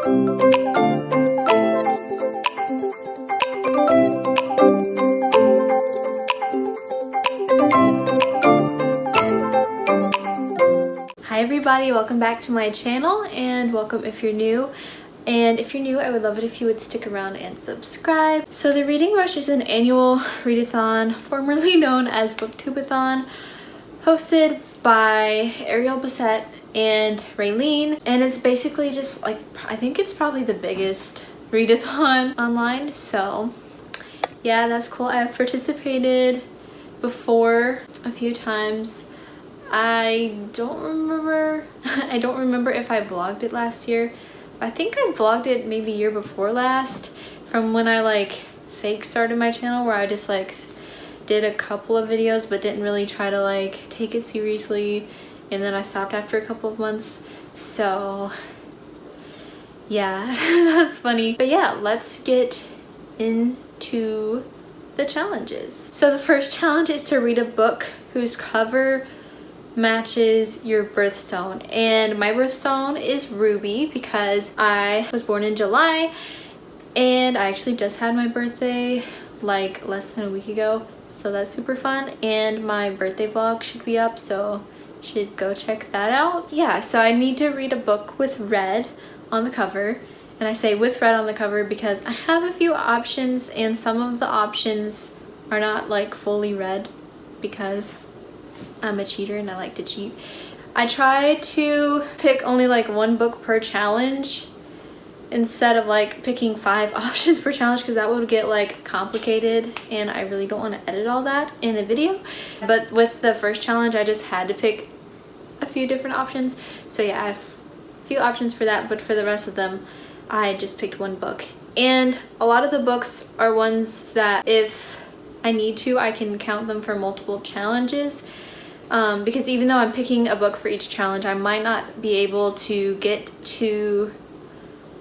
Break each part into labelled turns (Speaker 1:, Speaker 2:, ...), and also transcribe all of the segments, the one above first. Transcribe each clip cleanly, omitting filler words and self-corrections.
Speaker 1: Hi everybody, welcome back to my channel, and welcome if you're new. And if you're new, I would love it if you would stick around and subscribe. So the Reading Rush is an annual readathon, formerly known as Booktubeathon, hosted by Ariel Bissett and Raylene, and it's basically just like, I think it's probably the biggest readathon online. So yeah, that's cool. I've participated before a few times. I don't remember if I vlogged it last year. I think I vlogged it maybe year before last, from when I like fake started my channel, where I just like did a couple of videos but didn't really try to like take it seriously, and then I stopped after a couple of months. So yeah, that's funny. But yeah, let's get into the challenges. So the first challenge is to read a book whose cover matches your birthstone, and my birthstone is Ruby because I was born in July, and I actually just had my birthday like less than a week ago, so that's super fun. And my birthday vlog should be up, so you should go check that out. Yeah, so I need to read a book with red on the cover, and I say with red on the cover because I have a few options, and some of the options are not like fully red because I'm a cheater and I like to cheat. I try to pick only like one book per challenge instead of like picking 5 options per challenge, because that would get like complicated and I really don't want to edit all that in a video. But with the first challenge, I just had to pick a few different options. So yeah, I have a few options for that, but for the rest of them, I just picked one book. And a lot of the books are ones that if I need to, I can count them for multiple challenges. Because even though I'm picking a book for each challenge, I might not be able to get to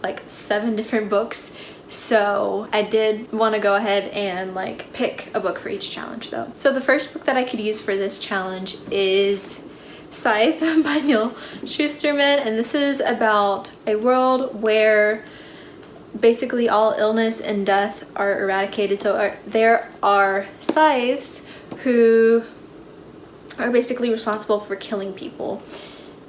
Speaker 1: like 7 different books. So I did want to go ahead and like pick a book for each challenge though. So the first book that I could use for this challenge is Scythe by Neil Shusterman, and this is about a world where basically all illness and death are eradicated. So there are scythes who are basically responsible for killing people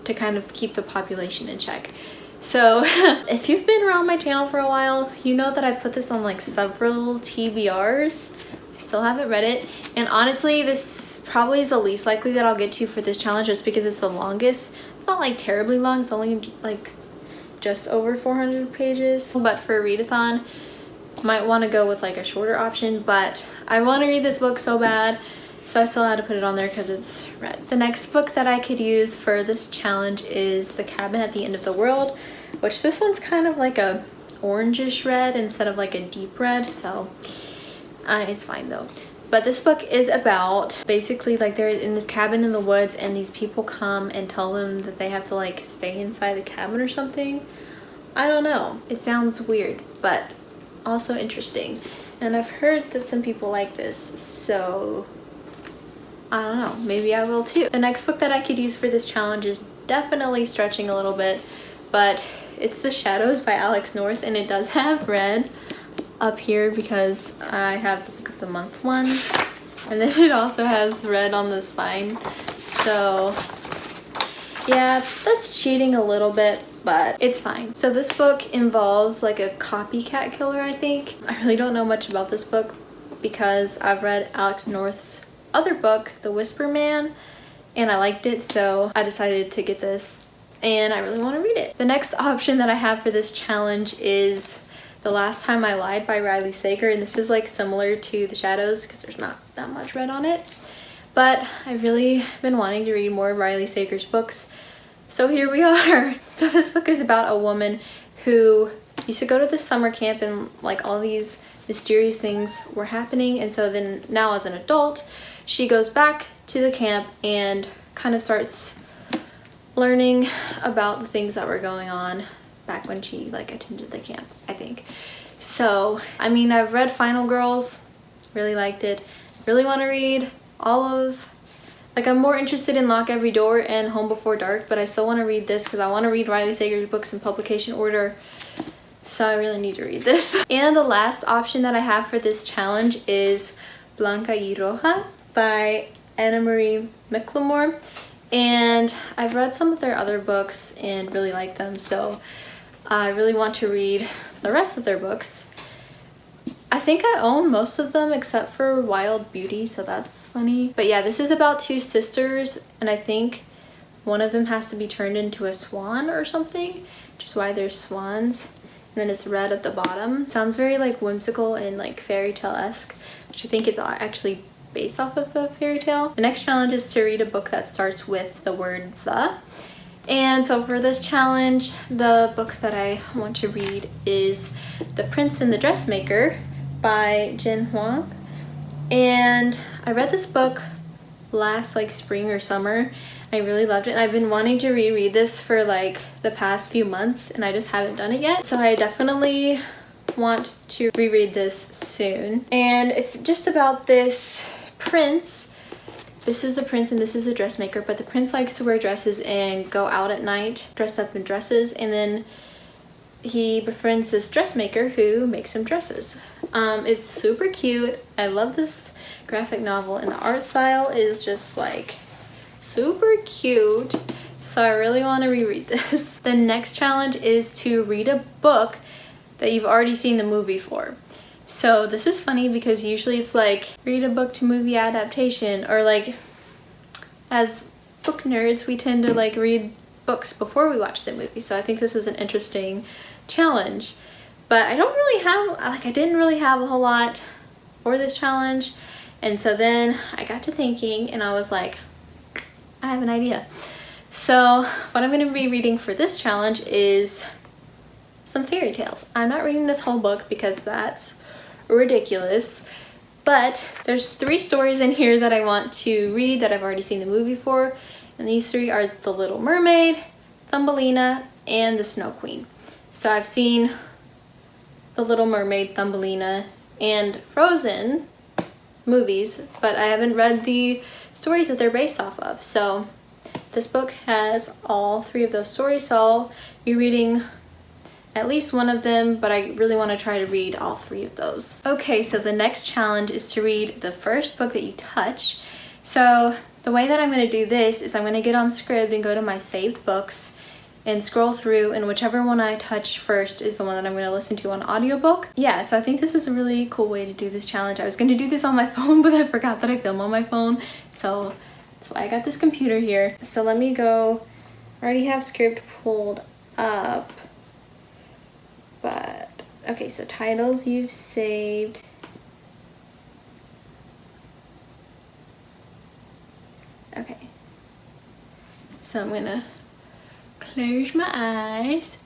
Speaker 1: to kind of keep the population in check. So if you've been around my channel for a while, you know that I put this on like several TBRs. I still haven't read it, and honestly this probably is the least likely that I'll get to for this challenge, just because it's the longest. It's not like terribly long, it's only like just over 400 pages. But for a readathon, might want to go with like a shorter option, but I want to read this book so bad, so I still had to put it on there because it's red. The next book that I could use for this challenge is The Cabin at the End of the World, which this one's kind of like a orangish red instead of like a deep red, so it's fine though. But this book is about basically like they're in this cabin in the woods, and these people come and tell them that they have to like stay inside the cabin or something. I don't know. It sounds weird, but also interesting. And I've heard that some people like this, so I don't know, maybe I will too. The next book that I could use for this challenge is definitely stretching a little bit, but it's The Shadows by Alex North, and it does have red up here because I have the Book of the Month one, and then it also has red on the spine. So yeah, that's cheating a little bit, but it's fine. So this book involves like a copycat killer, I think. I really don't know much about this book because I've read Alex North's other book, The Whisper Man, and I liked it, so I decided to get this, and I really want to read it. The next option that I have for this challenge is The Last Time I Lied by Riley Sager, and this is like similar to The Shadows because there's not that much red on it, but I've really been wanting to read more of Riley Sager's books, so here we are. So this book is about a woman who used to go to the summer camp, and like all these mysterious things were happening, and so then now as an adult she goes back to the camp and kind of starts learning about the things that were going on back when she like attended the camp, I think. So I mean, I've read Final Girls, really liked it, really want to read all of, like I'm more interested in Lock Every Door and Home Before Dark, but I still want to read this because I want to read Riley Sager's books in publication order. So I really need to read this. And the last option that I have for this challenge is Blanca y Roja by Anna Marie McLemore. And I've read some of their other books and really like them, so I really want to read the rest of their books. I think I own most of them except for Wild Beauty, so that's funny. But yeah, this is about two sisters, and I think one of them has to be turned into a swan or something, which is why there's swans. And then it's red at the bottom. Sounds very like whimsical and like fairy tale-esque, which I think is actually based off of a fairy tale. The next challenge is to read a book that starts with the word the. And so for this challenge, the book that I want to read is The Prince and the Dressmaker by Jin Huang. And I read this book last like spring or summer. I really loved it, and I've been wanting to reread this for like the past few months, and I just haven't done it yet. So I definitely want to reread this soon. And it's just about this prince. This is the prince and this is the dressmaker, but the prince likes to wear dresses and go out at night dressed up in dresses, and then he befriends this dressmaker who makes him dresses. It's super cute. I love this graphic novel, and the art style is just like super cute. So I really want to reread this. The next challenge is to read a book that you've already seen the movie for. So this is funny because usually it's like read a book to movie adaptation, or like as book nerds we tend to like read books before we watch the movie. So I think this is an interesting challenge, but I didn't really have a whole lot for this challenge. And so then I got to thinking and I was like, I have an idea. So what I'm going to be reading for this challenge is some fairy tales. I'm not reading this whole book because that's ridiculous, but there's 3 stories in here that I want to read that I've already seen the movie for, and these 3 are The Little Mermaid, Thumbelina, and The Snow Queen. So I've seen The Little Mermaid, Thumbelina, and Frozen movies, but I haven't read the stories that they're based off of. So this book has all 3 of those stories, so I'll be reading at least one of them, but I really want to try to read all 3 of those. Okay, so the next challenge is to read the first book that you touch. So the way that I'm going to do this is I'm going to get on Scribd and go to my saved books and scroll through, and whichever one I touch first is the one that I'm going to listen to on audiobook. Yeah, so I think this is a really cool way to do this challenge. I was going to do this on my phone, but I forgot that I film on my phone, so that's why I got this computer here. So let me go. I already have Scribd pulled up. But okay, so titles you've saved. Okay, so I'm gonna close my eyes.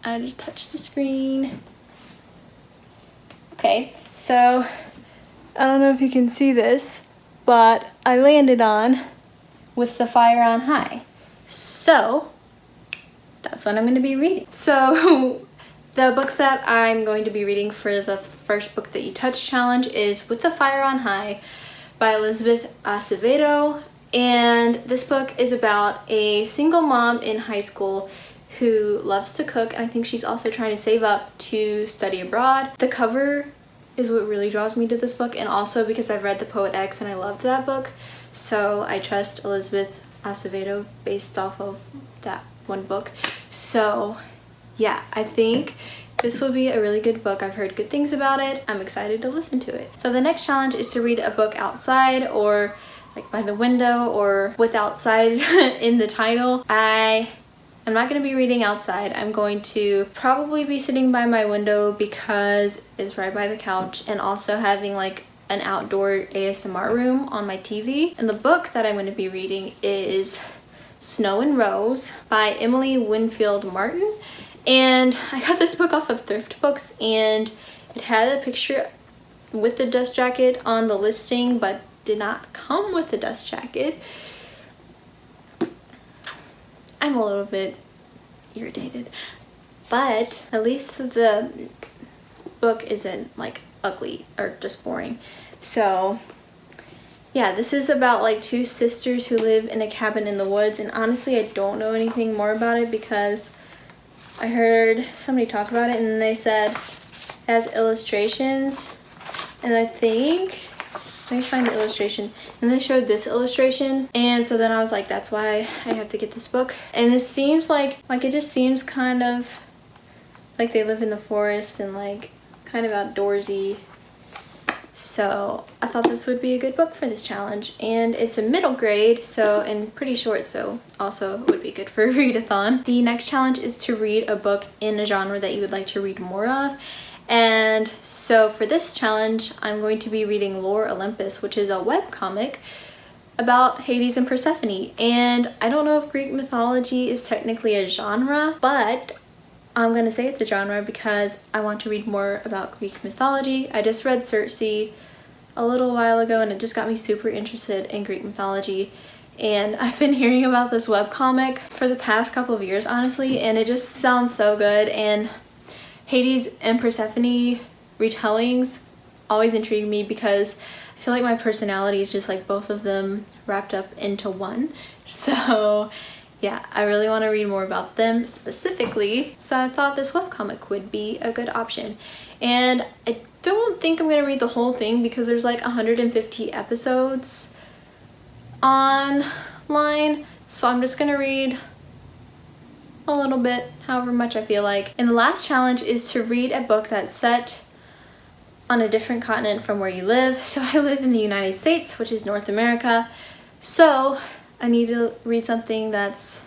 Speaker 1: I just touched the screen. Okay, so I don't know if you can see this, but I landed on With the Fire on High. So that's what I'm going to be reading. So the book that I'm going to be reading for the first book that you touch challenge is With the Fire on High by Elizabeth Acevedo. And this book is about a single mom in high school who loves to cook, and I think she's also trying to save up to study abroad. The cover is what really draws me to this book, and also because I've read The Poet X and I loved that book, so I trust Elizabeth Acevedo based off of that one book. So yeah, I think this will be a really good book. I've heard good things about it. I'm excited to listen to it. So the next challenge is to read a book outside, or like by the window, or with outside in the title. I'm not going to be reading outside. I'm going to probably be sitting by my window because it's right by the couch, and also having like an outdoor ASMR room on my TV. And the book that I'm going to be reading is Snow and Rose by Emily Winfield Martin. And I got this book off of Thrift Books, and it had a picture with the dust jacket on the listing, but did not come with the dust jacket. I'm a little bit irritated, but at least the book isn't like ugly or just boring. So yeah, this is about like 2 sisters who live in a cabin in the woods, and honestly I don't know anything more about it because I heard somebody talk about it and they said it has illustrations, and I think, let me find the illustration, and they showed this illustration, and so then I was like, that's why I have to get this book. And this seems like it just seems kind of like they live in the forest and like kind of outdoorsy. So I thought this would be a good book for this challenge, and it's a middle grade, so, and pretty short, so also would be good for a readathon. The next challenge is to read a book in a genre that you would like to read more of. And so for this challenge, I'm going to be reading Lore Olympus, which is a webcomic about Hades and Persephone. And I don't know if Greek mythology is technically a genre, but I'm gonna say it's a genre because I want to read more about Greek mythology. I just read Circe a little while ago and it just got me super interested in Greek mythology. And I've been hearing about this webcomic for the past couple of years, honestly, and it just sounds so good. And Hades and Persephone retellings always intrigue me because I feel like my personality is just like both of them wrapped up into one. So yeah, I really want to read more about them specifically, so I thought this webcomic would be a good option. And I don't think I'm going to read the whole thing because there's like 150 episodes online, so I'm just going to read a little bit, however much I feel like. And the last challenge is to read a book that's set on a different continent from where you live. So I live in the United States, which is North America, so I need to read something that's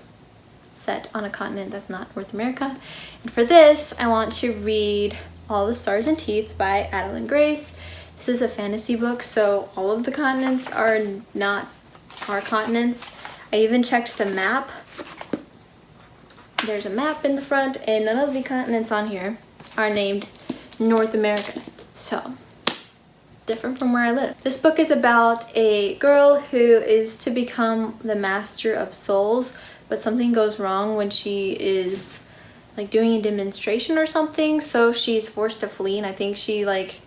Speaker 1: set on a continent that's not North America. And for this, I want to read All the Stars and Teeth by Adeline Grace. This is a fantasy book, so all of the continents are not our continents. I even checked the map. There's a map in the front, and none of the continents on here are named North America. So different from where I live. This book is about a girl who is to become the master of souls, but something goes wrong when she is like doing a demonstration or something, so she's forced to flee. And I think she like,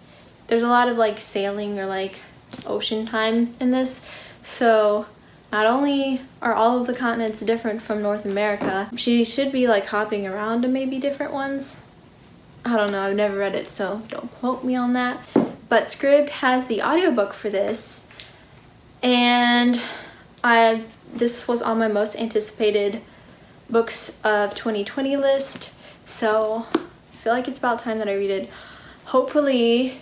Speaker 1: there's a lot of like sailing or like ocean time in this, so not only are all of the continents different from North America, she should be like hopping around to maybe different ones. I don't know, I've never read it, so don't quote me on that. But Scribd has the audiobook for this, and this was on my most anticipated books of 2020 list, so I feel like it's about time that I read it. Hopefully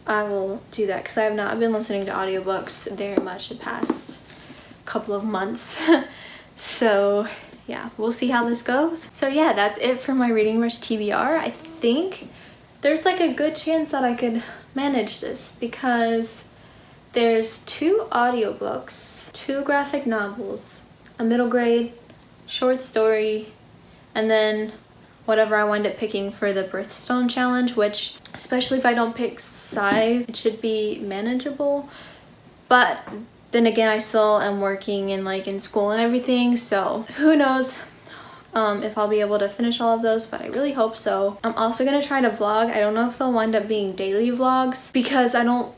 Speaker 1: I will do that because I've been listening to audiobooks very much the past couple of months. So yeah, we'll see how this goes. So yeah, that's it for my Reading Rush TBR. I think there's like a good chance that I could manage this because there's 2 audiobooks, 2 graphic novels, a middle grade short story, and then whatever I wind up picking for the Birthstone challenge, which, especially if I don't pick sci, it should be manageable. But then again, I still am working and like in school and everything, so who knows if I'll be able to finish all of those, but I really hope so. I'm also gonna try to vlog. I don't know if they'll wind up being daily vlogs because I don't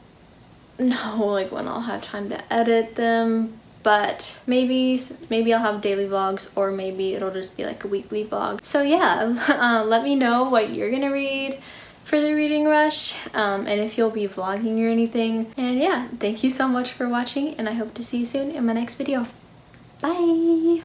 Speaker 1: know like when I'll have time to edit them, but maybe I'll have daily vlogs, or maybe it'll just be like a weekly vlog. So yeah, let me know what you're gonna read for the Reading Rush, and if you'll be vlogging or anything. And yeah, thank you so much for watching, and I hope to see you soon in my next video. Bye!